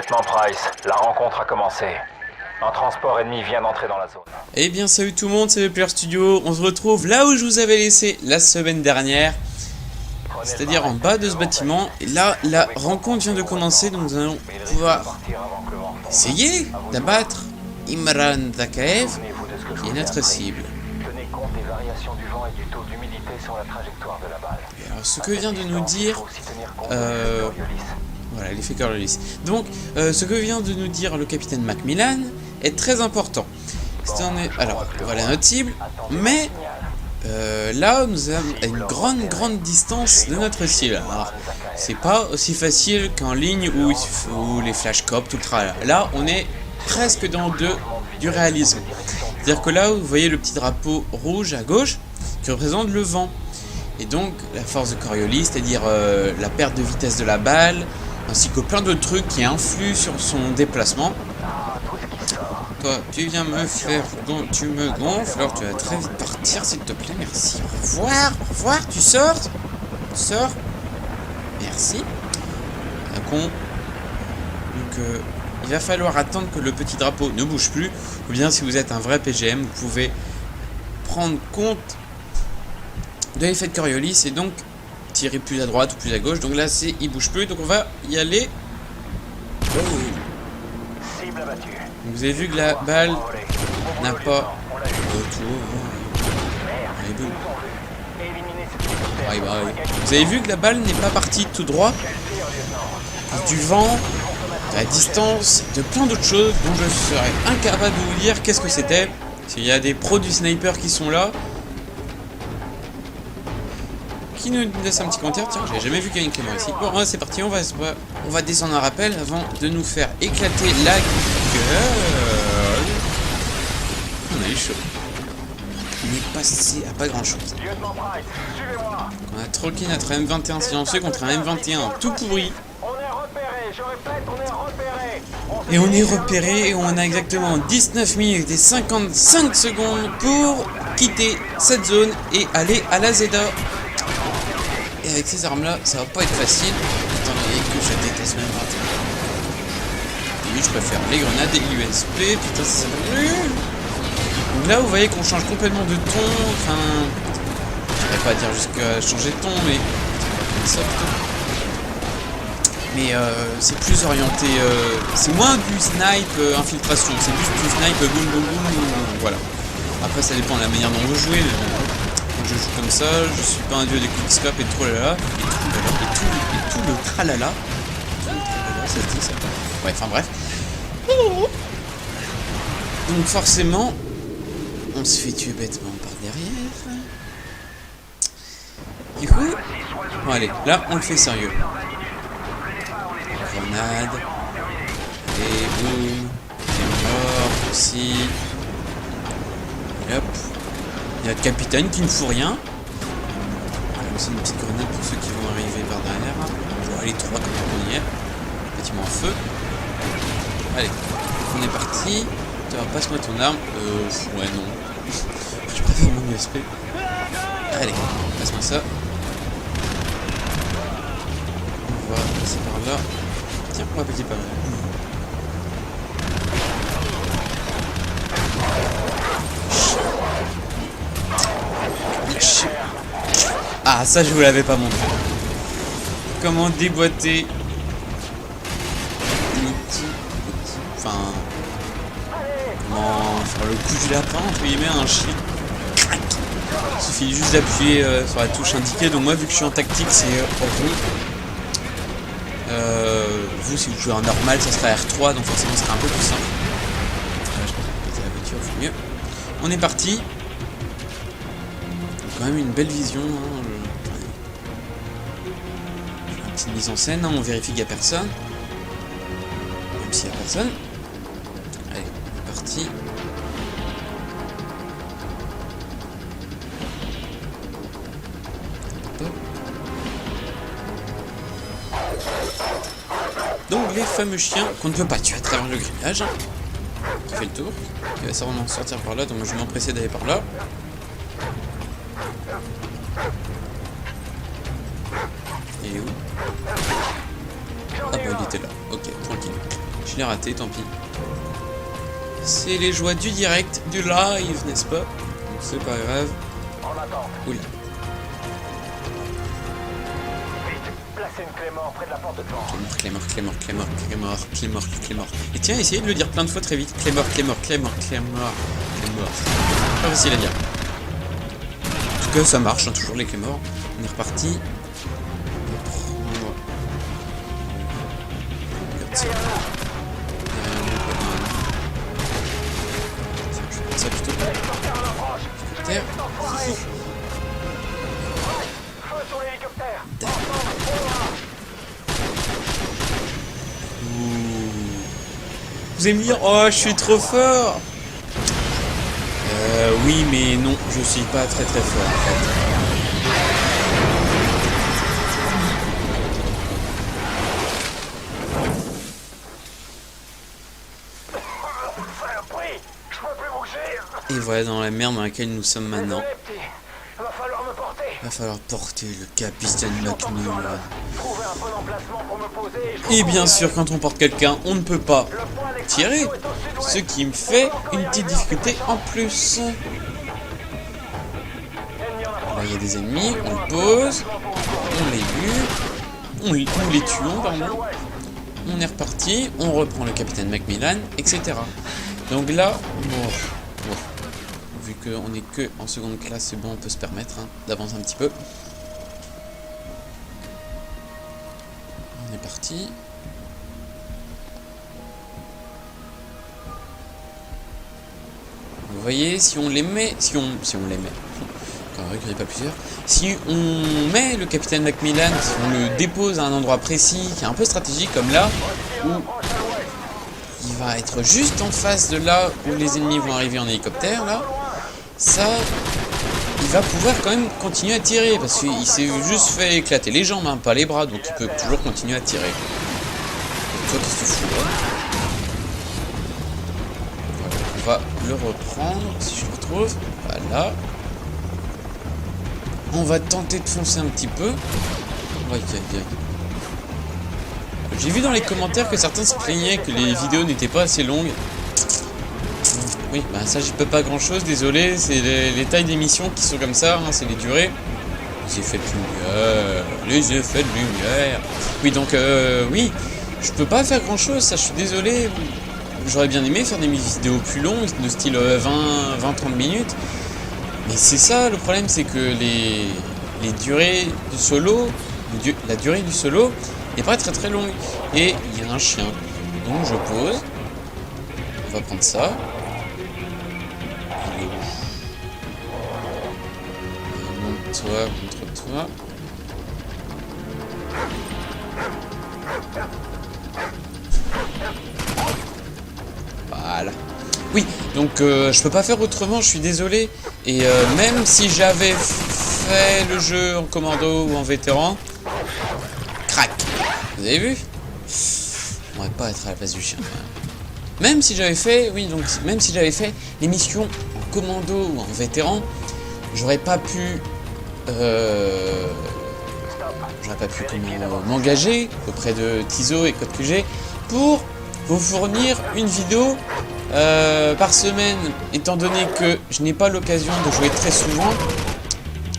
Lieutenant Price, la rencontre a commencé. Un transport ennemi vient d'entrer dans la zone. Eh bien salut tout le monde, c'est Player Studio. On se retrouve là où je vous avais laissé la semaine dernière, c'est-à-dire en bas de ce bâtiment. Et là, la rencontre vient de commencer, donc nous allons pouvoir essayer d'abattre Imran Zakaev, qui est notre cible. Tenez compte des variations du vent et du taux d'humidité sur la trajectoire de la balle. Et alors ce que vient de nous dire... Voilà, l'effet Coriolis. Donc, ce que vient de nous dire le capitaine Macmillan est très important. Alors, voilà notre cible, mais là, nous sommes à une grande distance de notre cible. Alors, c'est pas aussi facile qu'en ligne où les flashcopes, tout le tralala. Là, on est presque dans du réalisme. C'est-à-dire que là, vous voyez le petit drapeau rouge à gauche qui représente le vent. Et donc, la force de Coriolis, c'est-à-dire la perte de vitesse de la balle, ainsi que plein d'autres trucs qui influent sur son déplacement. Toi, tu viens me faire... Tu me gonfles, alors tu vas très vite partir, s'il te plaît, merci. Au revoir, tu sors. Tu sors. Merci. Un con. Donc, il va falloir attendre que le petit drapeau ne bouge plus. Ou bien, si vous êtes un vrai PGM, vous pouvez prendre compte de l'effet de Coriolis et donc tirer plus à droite ou plus à gauche. Donc là, il bouge plus, donc on va y aller. Oh. Vous avez vu que la balle n'a pas retour. Allez, boum. Bye bye. Vous avez vu que la balle n'est pas partie tout droit. Du vent, de la distance, de plein d'autres choses dont je serais incapable de vous dire qu'est-ce que c'était. S'il y a des pros du sniper qui sont là, qui nous laisse un petit commentaire. Tiens, j'avais jamais vu Kevin Clément ici. Bon, c'est parti, on va descendre un rappel avant de nous faire éclater la gueule. On a eu chaud. On est passé à pas grand chose. On a troqué notre M21 silencieux contre un M21 tout pourri. Et on est repéré et on a exactement 19 minutes et 55 secondes pour quitter cette zone et aller à la Zeta. Et avec ces armes là, ça va pas être facile. Étant donné que je déteste même pas. Oui, je préfère les grenades et l'USP. Putain, c'est nul. Donc là, vous voyez qu'on change complètement de ton. Enfin, je vais pas dire jusqu'à changer de ton, mais ça mais c'est plus orienté. C'est moins du snipe infiltration. C'est plus du snipe boum boum boum. Voilà. Après, ça dépend de la manière dont vous jouez. Je joue comme ça, je suis pas un dieu des quickscope et tout là et tout le tralala. Ça se dit ça. Ouais, enfin bref. Donc forcément, on se fait tuer bêtement par derrière. Du coup, bon allez, là on le fait sérieux. Grenade. Et boum. C'est mort aussi. Et hop. Il y a le capitaine qui ne fout rien. C'est une petite grenade pour ceux qui vont arriver par derrière. Bon, allez, 3 comme on y est. Bâtiment en feu. Allez, on est parti. Tu vas passe-moi ton arme. Ouais, non. Je préfère mon USP. Allez, passe-moi ça. On va passer par là. Tiens, on va petit pas mal. Ah, ça je vous l'avais pas montré. Comment déboîter enfin, comment faire le coup du lapin entre guillemets un chien. Il suffit juste d'appuyer sur la touche indiquée. Donc moi, vu que je suis en tactique, c'est rond. Vous, si vous jouez en normal, ça sera R3, donc forcément ça sera un peu plus simple. Je pense que péter la voiture, faut mieux. On est parti. Quand même une belle vision, hein. Une petite mise en scène, hein. On vérifie qu'il n'y a personne. Même s'il n'y a personne. Allez, on est parti. Hop. Donc les fameux chiens qu'on ne peut pas tuer à travers le grillage, hein, qui fait le tour, qui va sûrement sortir par là, donc je vais m'empresser d'aller par là. Il est où? Ah bah il était là, ok, tranquille. Je l'ai raté, tant pis. C'est les joies du direct, du live, n'est-ce pas? C'est pas grave. Oula. Placez une clé mort près de la porte de devant. Clémor. Et tiens, essayez de le dire plein de fois très vite. Clémor. Pas facile à dire. En tout cas, ça marche, hein, toujours les Clémor. On est reparti. Regarde ça. Je vais prendre ça plutôt. Terre. Vous allez me dire, oh, je suis trop fort. Oui, mais non, je suis pas très fort en fait. Et voilà dans la merde dans laquelle nous sommes maintenant. Va falloir porter le capitaine Macmillan. Et bien sûr, quand on porte quelqu'un, on ne peut pas tirer. Ce qui me fait une petite difficulté en plus. Là, il y a des ennemis, on le pose, on les bute, nous les tuons, pardon. On est reparti, on reprend le capitaine Macmillan, etc. Donc là, bon. Vu qu'on est que en seconde classe, c'est bon, on peut se permettre d'avancer un petit peu. On est parti. Vous voyez, si on les met, si on les met, quand même, il n'y en a pas plusieurs. Si on met le capitaine Macmillan, si on le dépose à un endroit précis, qui est un peu stratégique, comme là, où il va être juste en face de là où les ennemis vont arriver en hélicoptère, là, ça, il va pouvoir quand même continuer à tirer, parce qu'il s'est juste fait éclater les jambes, hein, pas les bras, donc il peut toujours continuer à tirer. Donc, toi, qu'est-ce que tu fous là? On va le reprendre, si je le retrouve. Voilà. On va tenter de foncer un petit peu. Ouais, j'ai vu dans les commentaires que certains se plaignaient que les vidéos n'étaient pas assez longues. Oui, bah ça j'y peux pas grand chose, désolé, c'est les tailles d'émissions qui sont comme ça, hein, c'est les durées. Les effets de lumière. Oui, donc oui, je peux pas faire grand chose, ça je suis désolé. J'aurais bien aimé faire des vidéos plus longues, de style 20-30 minutes. Mais c'est ça, le problème c'est que les durées du solo, la durée du solo n'est pas très longue. Et il y a un chien, donc je pose. On va prendre ça. Il est où? Montre-toi, montre-toi. Voilà. Oui, donc je peux pas faire autrement, je suis désolé. Et même si j'avais fait le jeu en commando ou en vétéran, crac. Vous avez vu? On va pas être à la place du chien. Même si j'avais fait, oui, donc même si j'avais fait l'émission en commando ou en vétéran, j'aurais pas pu m'engager auprès de Tizo et Code QG pour vous fournir une vidéo par semaine, étant donné que je n'ai pas l'occasion de jouer très souvent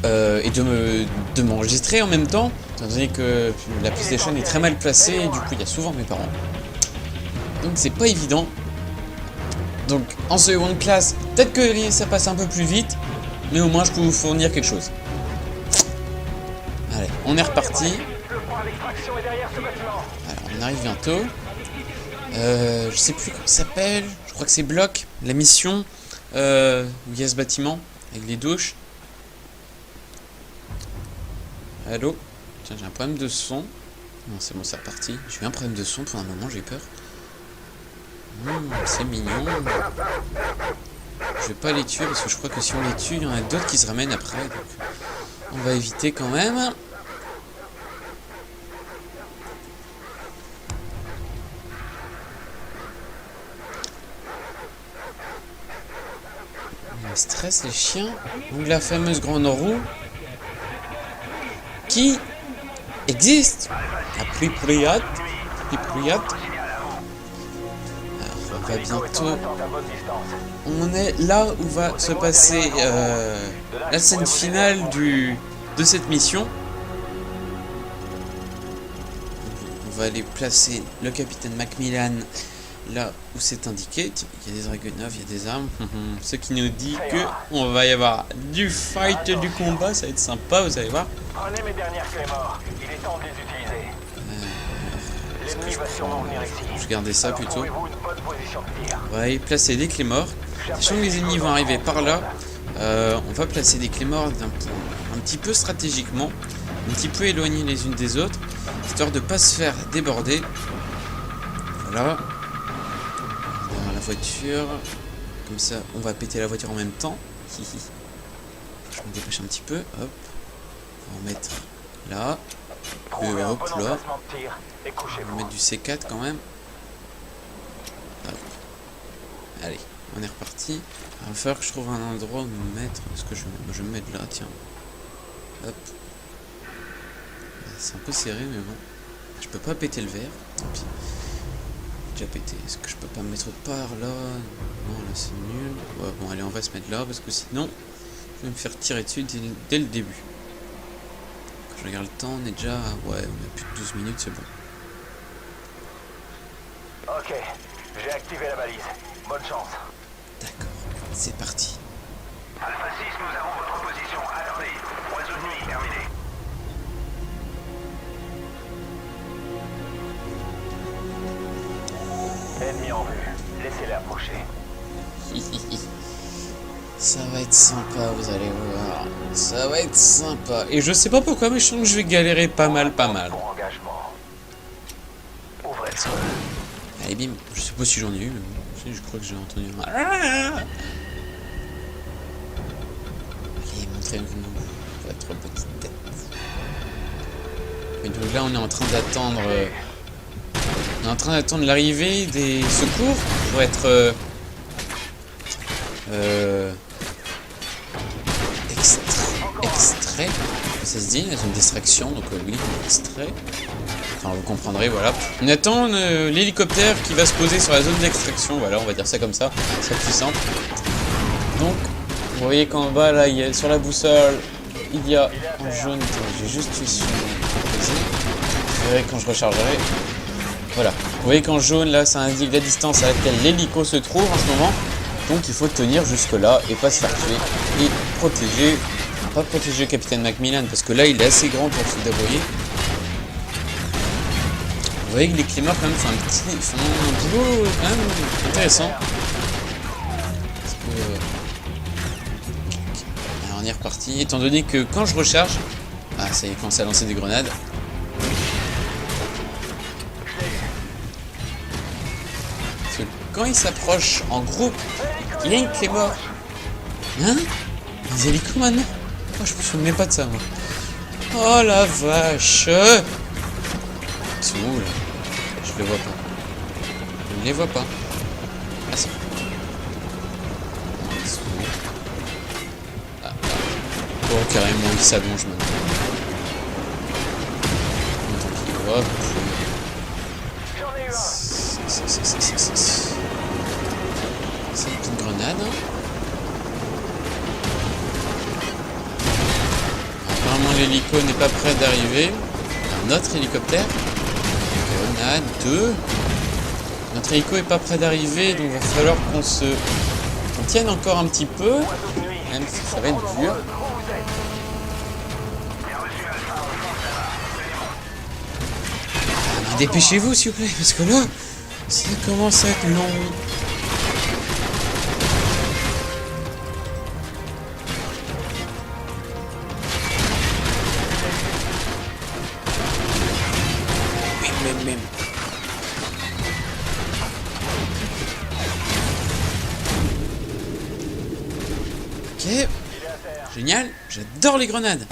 et de m'enregistrer en même temps, étant donné que la PlayStation est très mal placée et du coup il y a souvent mes parents. Donc c'est pas évident. Donc en seconde classe, peut-être que ça passe un peu plus vite, mais au moins je peux vous fournir quelque chose. Allez, on est reparti. Alors on arrive bientôt. Je sais plus comment ça s'appelle. Je crois que c'est Bloc, la mission où il y a ce bâtiment avec les douches. Allô? Tiens, j'ai un problème de son. Non, c'est bon, c'est reparti. J'ai eu un problème de son pour un moment, j'ai peur. C'est mignon. Je vais pas les tuer parce que je crois que si on les tue, il y en a d'autres qui se ramènent après. Donc on va éviter quand même. Ils stressent les chiens. Donc la fameuse grande roue qui existe à Pripyat. va bientôt... On est là où va se passer la scène finale de cette mission. On va aller placer le capitaine Macmillan là où c'est indiqué. Tiens, il y a des Dragunov, il y a des armes. Ce qui nous dit que on va y avoir du fight, du combat. Ça va être sympa, vous allez voir. Prenez mes dernières clés morts. Il est temps de les utiliser. L'ennemi va sûrement venir ici. Je gardais ça plutôt. Trouvez-vous une bonne position de tir. On va y placer des clés morts. Sachant que les ennemis vont arriver par là, on va placer des clés morts un petit peu stratégiquement, un petit peu éloignées les unes des autres, histoire de ne pas se faire déborder. Voilà. Derrière la voiture. Comme ça, on va péter la voiture en même temps. Je me dépêche un petit peu. Hop. On va en mettre là. Trouvez un Hop bon là. emplacement de tir et On va couchez-vous. mettre du C4 quand même. Hop. Allez, on est reparti. Il va falloir que je trouve un endroit où me mettre. Est-ce que je vais me mettre là, tiens. Hop. C'est un peu serré, mais bon. Je peux pas péter le verre. Tant pis. Déjà pété. Est-ce que je peux pas me mettre par là? Non, là c'est nul. Ouais, bon, allez, on va se mettre là parce que sinon, je vais me faire tirer dessus dès le début. Quand je regarde le temps, on est déjà. Ouais, on a plus de 12 minutes, c'est bon. Ok, j'ai activé la balise. Bonne chance. D'accord, c'est parti. Alpha 6, nous avons votre position. Attendez. Oiseau de nuit, terminé. Ennemi en vue. Laissez-les approcher. Ça va être sympa, vous allez voir. Ça va être sympa. Et je sais pas pourquoi, mais je sens que je vais galérer pas mal. Pour engagement. Ouvrez le feu. Allez, bim. Je sais pas si j'en ai eu, mais bon, je crois que j'ai entendu un... Allez, montrez-vous votre petite tête. Et donc là, on est en train d'attendre... on est en train d'attendre l'arrivée des secours pour être... extrait, ça se dit, la zone d'extraction, donc oui, extrait. Enfin, vous comprendrez, voilà. On attend l'hélicoptère qui va se poser sur la zone d'extraction, voilà, on va dire ça comme ça, c'est plus simple. Donc, vous voyez qu'en bas, là, il y a, sur la boussole, il y a en jaune, j'ai juste fait sur vous verrez quand je rechargerai. Voilà, vous voyez qu'en jaune, là, ça indique la distance à laquelle l'hélico se trouve en ce moment. Donc il faut tenir jusque là et pas se faire tuer et protéger, pas protéger le capitaine Macmillan parce que là il est assez grand pour se débrouiller. Vous voyez que les clés morts quand même font un boulot quand même intéressant. Parce que, alors, on est reparti, étant donné que quand je recharge, ah ça y est, commence à lancer des grenades. Parce que quand il s'approche en groupe, il y a une clé mort. Hein? Des hélicos maintenant? Oh, je me souvenais pas de ça, moi. Oh la vache! Ils sont où, là? Je les vois pas. Je ne les vois pas. Ah, si. Ils sont où? Ah, ah. Oh, carrément, ils s'allongent maintenant. Tant pis, hop. C'est une petite grenade. Apparemment l'hélico n'est pas prêt d'arriver. Un autre hélicoptère. Grenade 2. Notre hélico est pas prêt d'arriver, donc il va falloir qu'on tienne encore un petit peu. Même si ça va être dur. Ah, dépêchez-vous s'il vous plaît, parce que là, ça commence à être long. Même. Ok. Génial. J'adore les grenades.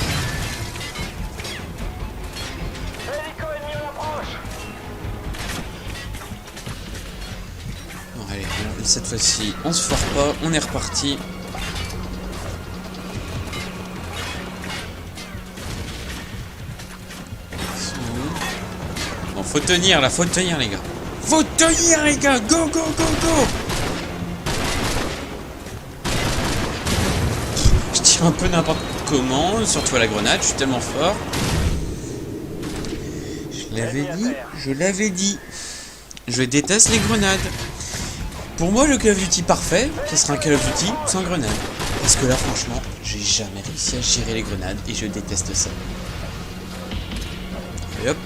Bon, allez. Cette fois-ci, on se foire pas. On est reparti. Bon, faut tenir là, faut tenir les gars. Faut tenir les gars. Go, go, go, go. Je tire un peu n'importe comment, surtout à la grenade, je suis tellement fort. Je l'avais dit. Je déteste les grenades. Pour moi, le Call of Duty parfait, ce sera un Call of Duty sans grenades. Parce que là, franchement, j'ai jamais réussi à gérer les grenades et je déteste ça. Et hop.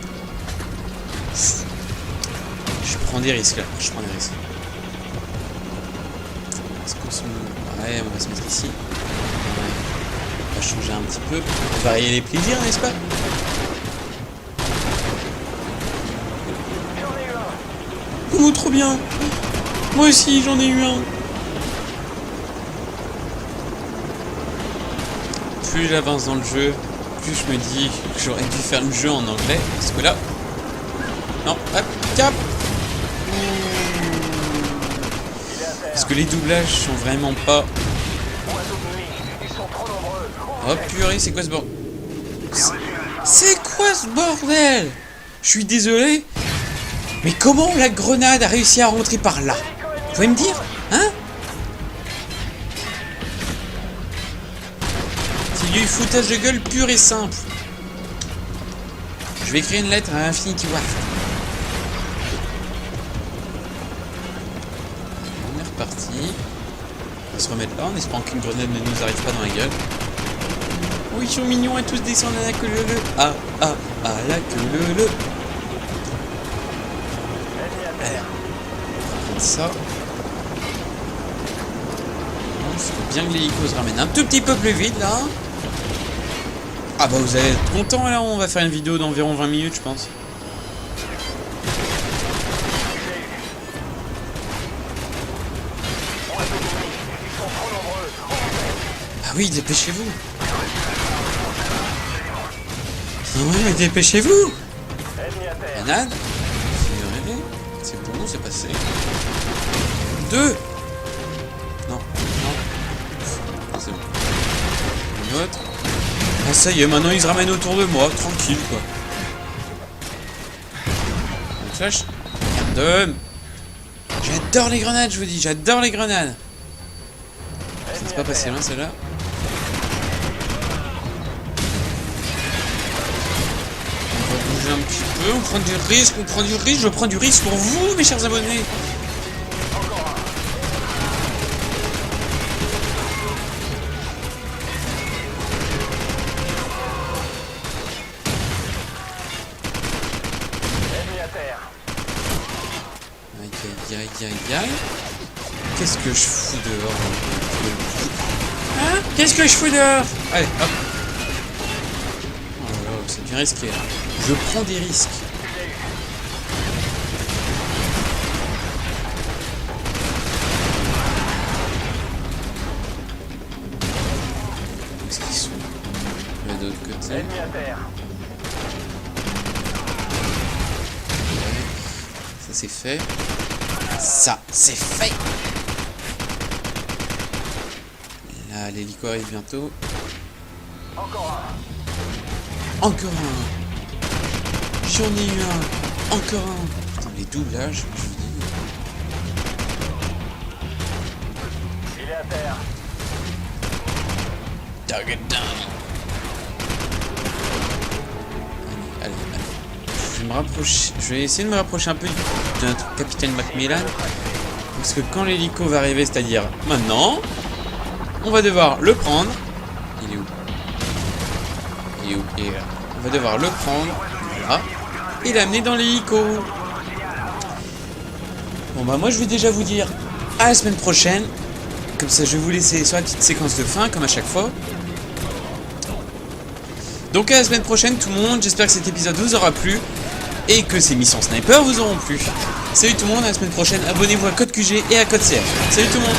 Je prends des risques là, Est-ce qu'on se... Ouais, on va se mettre ici. Ouais. On va changer un petit peu. Varier les plaisirs, n'est-ce pas? Oh, trop bien! Moi aussi, j'en ai eu un! Plus j'avance dans le jeu, plus je me dis que j'aurais dû faire le jeu en anglais. Parce que là... Non, hop, cap! Parce que les doublages sont vraiment pas... Oh purée, c'est quoi ce bordel? C'est quoi ce bordel? Je suis désolé. Mais comment la grenade a réussi à rentrer par là? Vous pouvez me dire? Hein? C'est du foutage de gueule pur et simple. Je vais écrire une lettre à Infinity Ward. On est reparti. On va se remettre là en espérant qu'une grenade ne nous arrive pas dans la gueule. Oh, ils sont mignons et tous descendent à la queue leu. Ah, ah, à la queue leu. Ça. Il faut bien que l'hélico se ramène un tout petit peu plus vite là. Ah bah vous allez être content là, on va faire une vidéo d'environ 20 minutes je pense. Ah oui, dépêchez-vous. Ah oui, dépêchez-vous. Grenade. C'est bon, c'est passé. 2. Non, non. C'est bon. Une autre. Ah ça y est, maintenant ils se ramènent autour de moi, tranquille quoi. Une flèche. Merde. J'adore les grenades, je vous dis, j'adore les grenades. Ça s'est pas passé loin celle-là. On va bouger un petit peu, on prend du risque, je prends du risque pour vous mes chers abonnés. Aïe. Qu'est-ce que je fous dehors? Hein? Qu'est-ce que je fous dehors? Allez, hop. Oh là là, c'est bien risqué là. Je prends des risques. Où est-ce qu'ils sont? Là de l'autre côté. Ça c'est fait. Ça, c'est fait. Là, l'hélico arrive bientôt. Encore un. J'en ai eu un. Encore un. Putain, les doublages, je vous dis. Il est à terre. Target down. Allez. Je vais essayer de me rapprocher un peu de notre capitaine Macmillan. Parce que quand l'hélico va arriver, c'est-à-dire maintenant, on va devoir le prendre. Il est où? Il est là. On va devoir le prendre. Voilà. Et l'amener dans l'hélico. Bon bah moi je vais déjà vous dire à la semaine prochaine. Comme ça je vais vous laisser sur la petite séquence de fin, comme à chaque fois. Donc à la semaine prochaine tout le monde. J'espère que cet épisode vous aura plu. Et que ces missions sniper vous auront plu. Salut tout le monde, à la semaine prochaine. Abonnez-vous à Code QG et à Code CF. Salut tout le monde.